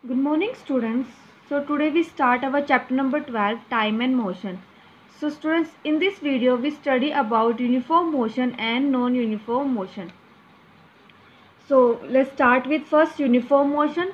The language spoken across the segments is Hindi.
Good morning, students. So today we start our chapter number 12, time and motion. So students, in this video we study about uniform motion and non-uniform motion. So let's start with first uniform motion.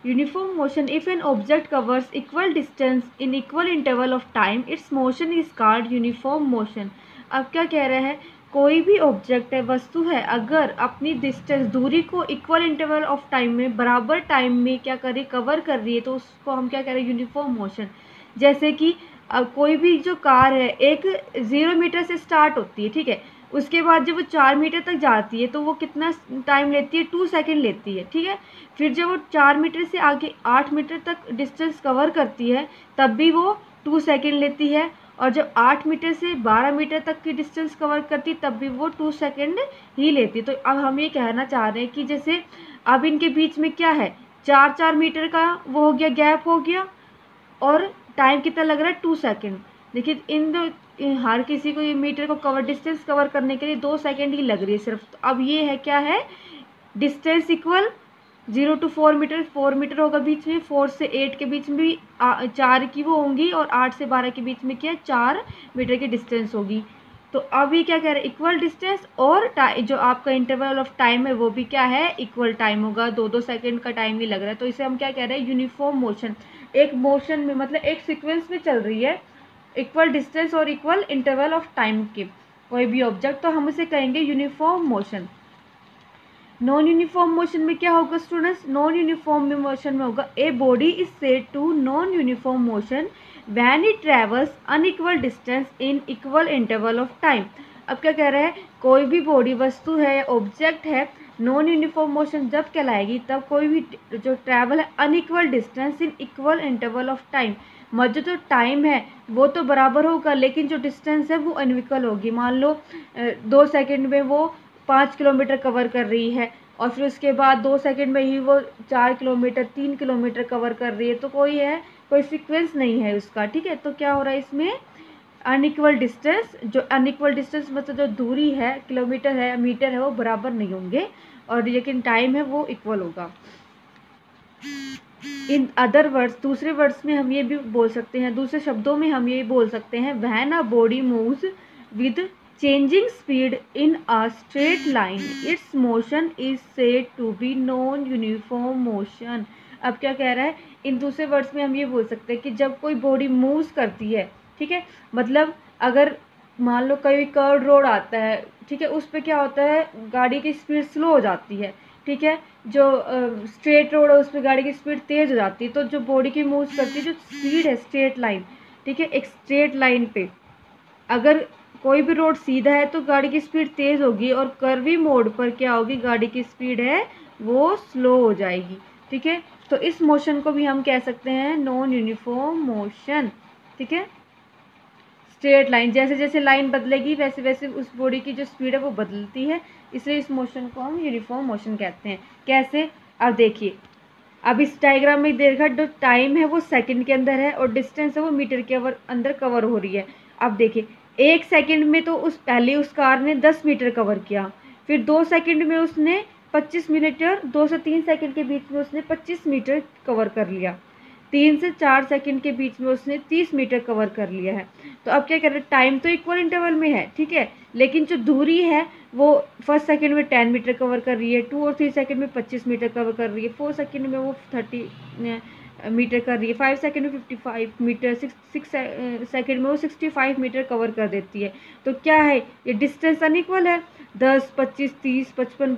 Uniform motion, if an object covers equal distance in equal interval of time, its motion is called uniform motion. अब क्या कह रहे हैं, कोई भी ऑब्जेक्ट है, वस्तु है, अगर अपनी डिस्टेंस दूरी को इक्वल इंटरवल ऑफ टाइम में बराबर टाइम में क्या करे कवर कर रही है, तो उसको हम क्या कह रहे हैं, यूनिफॉर्म मोशन। जैसे कि कोई भी जो कार है एक 0 मीटर से स्टार्ट होती है, ठीक है, उसके बाद जब वो 4 मीटर तक जाती है तो वो कितना टाइम लेती है, 2 सेकेंड लेती है, ठीक है। फिर जब वो 4 मीटर से आगे 8 मीटर तक डिस्टेंस कवर करती है तब भी वो 2 सेकेंड लेती है, और जब 8 मीटर से 12 मीटर तक की डिस्टेंस कवर करती तब भी वो 2 सेकेंड ही लेती है। तो अब हम ये कहना चाह रहे हैं कि जैसे अब इनके बीच में क्या है, 4-4 मीटर का वो हो गया, गैप हो गया, और टाइम कितना लग रहा है, 2 सेकेंड। देखिए हर किसी को ये मीटर को कवर डिस्टेंस कवर करने के लिए 2 सेकेंड ही लग रही है सिर्फ। तो अब ये है क्या है, डिस्टेंस इक्वल 0 to 4 मीटर, 4 मीटर होगा बीच में, 4 से 8 के बीच में भी 4 की वो होंगी, और 8 से 12 के बीच में क्या 4 मीटर की डिस्टेंस होगी। तो अब ये क्या कह रहे हैं, इक्वल डिस्टेंस और जो आपका इंटरवल ऑफ टाइम है वो भी क्या है, इक्वल टाइम होगा, 2-2 सेकेंड का टाइम ही लग रहा है। तो इसे हम क्या कह रहे हैं, यूनिफॉर्म मोशन। एक मोशन में मतलब एक सीक्वेंस में चल रही है, इक्वल डिस्टेंस और इक्वल इंटरवल ऑफ टाइम के कोई भी ऑब्जेक्ट, तो हम उसे कहेंगे uniform motion. Non uniform motion में क्या होगा स्टूडेंट्स, नॉन यूनिफॉर्म मोशन में होगा, a body is said to non uniform motion when it travels unequal distance in equal interval of time. अब क्या कह रहे हैं, कोई भी बॉडी वस्तु है या ऑब्जेक्ट है, नॉन यूनिफॉर्म मोशन जब कहलाएगी तब कोई भी जो ट्रैवल है unequal distance in equal interval of time, मतलब जो टाइम है वो तो बराबर होगा लेकिन जो डिस्टेंस है वो अनइक्वल होगी। मान लो 2 सेकेंड में वो 5 किलोमीटर कवर कर रही है, और फिर उसके बाद 2 सेकेंड में ही वो 4 किलोमीटर 3 किलोमीटर कवर कर रही है, तो कोई सीक्वेंस नहीं है उसका, ठीक है। तो क्या हो रहा है इसमें, अनइक्वल डिस्टेंस, जो अनइक्वल डिस्टेंस मतलब जो दूरी है, किलोमीटर है मीटर है, वो बराबर नहीं होंगे, और लेकिन टाइम है वो इक्वल होगा। इन अदर वर्ड्स, दूसरे वर्ड्स में हम ये भी बोल सकते हैं, दूसरे शब्दों में हम ये बोल सकते हैं, when a body moves with changing speed in a straight line, its motion is said to be non-uniform motion। अब क्या कह रहा है, इन दूसरे वर्ड्स में हम ये बोल सकते हैं कि जब कोई बॉडी मूव्स करती है, ठीक है, मतलब अगर मान लो कोई कर्व रोड आता है, ठीक है, उस पर क्या होता है, गाड़ी की स्पीड स्लो हो जाती है, ठीक है, जो स्ट्रेट रोड है उस पर गाड़ी की स्पीड तेज़ हो जाती है। तो जो बॉडी की मूव्स करती है, जो स्पीड है स्ट्रेट लाइन, ठीक है, एक स्ट्रेट लाइन पे अगर कोई भी रोड सीधा है तो गाड़ी की स्पीड तेज़ होगी, और कर्वी मोड पर क्या होगी, गाड़ी की स्पीड है वो स्लो हो जाएगी, ठीक है। तो इस मोशन को भी हम कह सकते हैं नॉन यूनिफॉर्म मोशन, ठीक है। स्ट्रेट लाइन, जैसे जैसे लाइन बदलेगी वैसे वैसे उस बॉडी की जो स्पीड है वो बदलती है, इसलिए इस मोशन को हम यूनिफॉर्म मोशन कहते हैं। कैसे, अब देखिए, अब इस डायग्राम में देखा, जो टाइम है वो सेकंड के अंदर है और डिस्टेंस है वो मीटर के अंदर कवर हो रही है। अब देखिए, 1 सेकंड में तो पहले उस कार ने 10 मीटर कवर किया, फिर 2 सेकंड में उसने 25 मीटर, 2 से 3 सेकंड के बीच में उसने 25 मीटर कवर कर लिया, 3 से 4 सेकंड के बीच में उसने 30 मीटर कवर कर लिया है। तो अब क्या कर रहे हैं, टाइम तो इक्वल इंटरवल में है, ठीक है, लेकिन जो दूरी है वो फर्स्ट सेकंड में 10 मीटर कवर कर रही है, 2 और 3 सेकंड में 25 मीटर कवर कर रही है, 4 सेकंड में वो 30 मीटर कर रही है, 5 सेकंड में 55 मीटर, 6 सेकंड में वो 65 मीटर कवर कर देती है। तो क्या है, ये डिस्टेंस अनइक्वल है, 10, 25, 30, 55,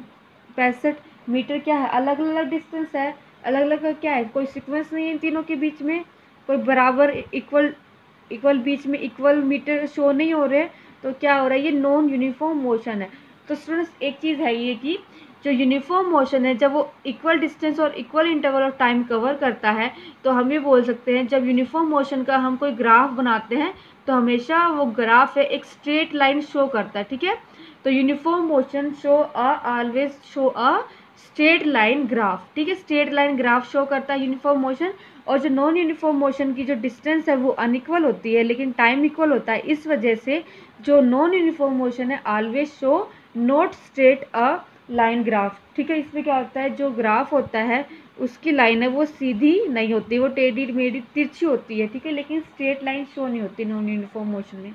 65 मीटर क्या है, अलग अलग डिस्टेंस है, अलग अलग क्या है, कोई सीक्वेंस नहीं है इन तीनों के बीच में, कोई बराबर इक्वल बीच में इक्वल मीटर शो नहीं हो रहे। तो क्या हो रहा है, ये नॉन यूनिफॉर्म मोशन है। तो स्टूडेंट्स एक चीज़ है ये कि जो यूनिफॉर्म मोशन है, जब वो इक्वल डिस्टेंस और equal interval of time cover करता है, तो हम ये बोल सकते हैं, जब यूनिफॉर्म मोशन का हम कोई ग्राफ बनाते हैं तो हमेशा वो ग्राफ है एक स्ट्रेट लाइन शो करता है, ठीक है। तो uniform motion show always show a straight line graph, ठीक है, स्ट्रेट लाइन ग्राफ शो करता है यूनिफॉर्म मोशन। और जो नॉन यूनिफॉर्म मोशन की जो डिस्टेंस है वो अनइक्वल होती है लेकिन टाइम इक्वल होता है, इस वजह से जो नॉन यूनिफॉर्म मोशन है always show not straight a line graph, ठीक है। इसमें क्या होता है, जो ग्राफ होता है उसकी लाइन है वो सीधी नहीं होती, वो टेढ़ी मेढ़ी तिरछी होती है, ठीक है, लेकिन स्ट्रेट लाइन शो नहीं होती नॉन यूनिफॉर्म मोशन में।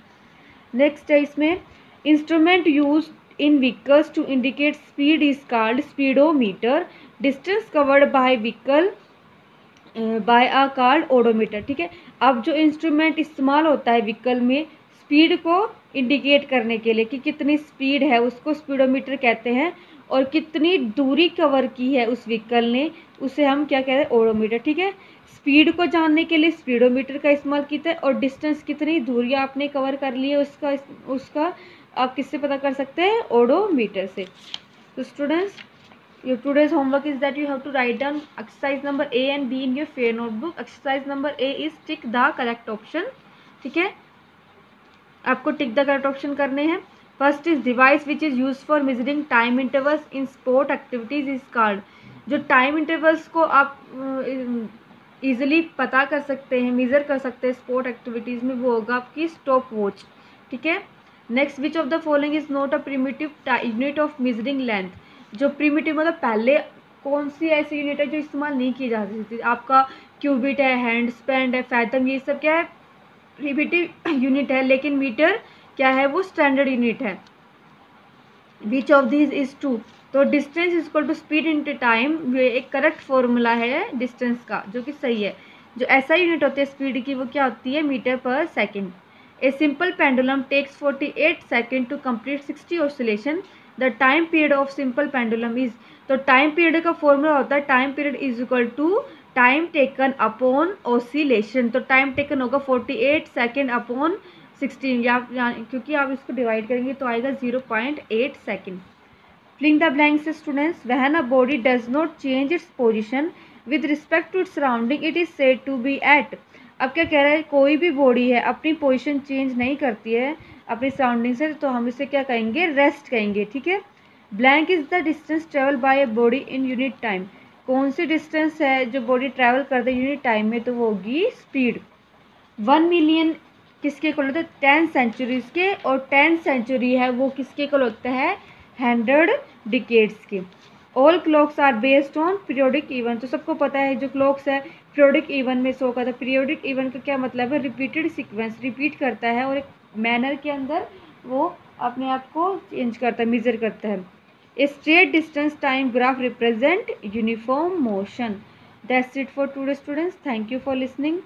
नेक्स्ट है इसमें, instrument use in vehicles to indicate speed is called speedometer, distance covered by vehicle by a called odometer, ठीक है। अब जो इंस्ट्रूमेंट इस्तेमाल होता है व्हीकल में स्पीड को इंडिकेट करने के लिए कि कितनी स्पीड है, उसको स्पीडोमीटर कहते हैं, और कितनी दूरी कवर की है उस व्हीकल ने, उसे हम क्या कहते हैं, ओडोमीटर, ठीक है। स्पीड को जानने के लिए स्पीडोमीटर का इस्तेमाल किया है, और डिस्टेंस कितनी दूरी आपने कवर कर ली है उसका उसका आप किससे पता कर सकते हैं, ओडोमीटर से। तो students, your today's homework is that you have to write down exercise number A and B in your fair notebook. Exercise number A is tick the correct option, ठीक है, आपको टिक द करेक्ट ऑप्शन करने हैं। First is device which is use for measuring time intervals in sport activities is called, जो टाइम इंटरवल्स को आप इजीली पता कर सकते हैं, मेजर कर सकते हैं स्पोर्ट एक्टिविटीज में, वो होगा आपकी स्टॉप वॉच, ठीक है। Next, which of the following is not a primitive unit of measuring length, जो प्रिमिटिव मतलब पहले कौन सी ऐसी यूनिट है जो इस्तेमाल नहीं की जा सकती थी, आपका क्यूबिट है, हैंड स्पैंड है, फैथम, ये सब क्या है, प्रिमिटिव यूनिट है, लेकिन मीटर क्या है, वो स्टैंडर्ड यूनिट है। Which of this is true, तो distance is equal to speed into time, ये एक करेक्ट फॉर्मूला है डिस्टेंस का जो कि सही है। जो ऐसा यूनिट होती है स्पीड की वो क्या होती है, मीटर पर second. A simple pendulum takes 48 second to complete 60 oscillation, the time period of simple pendulum is, तो टाइम पीरियड का फॉर्मूला होता है time period is equal to time taken upon oscillation, तो टाइम टेकन होगा 48 सेकेंड अपॉन 16, या क्योंकि आप इसको डिवाइड करेंगे तो आएगा 0.8 second. Filling the blanks students, when a body does not change its position with respect to its surrounding it is said to be at, अब क्या कह रहा है, कोई भी बॉडी है अपनी पोजीशन चेंज नहीं करती है अपनी सराउंडिंग से, तो हम इसे क्या कहेंगे, रेस्ट कहेंगे, ठीक है। Blank is the distance travel by a body in unit time, कौन सी डिस्टेंस है जो बॉडी ट्रैवल करते हैं यूनिट टाइम में, तो वो होगी स्पीड। 1 मिलियन किसके इक्वल होता है, 10 सेंचुरीज के, और 10 सेंचुरी है वो किसके इक्वल होता है, 100 डिकेड्स के। All clocks are based on periodic event, तो सबको पता है जो क्लॉक्स है पीरियोडिक इवन में शो करता है। पीरियोडिक इवन का क्या मतलब है, रिपीटेड सीक्वेंस, रिपीट करता है और एक मैनर के अंदर वो अपने आप को चेंज करता है, मेजर करता है। A straight distance time graph represent uniform motion. That's it for today students. Thank you for listening.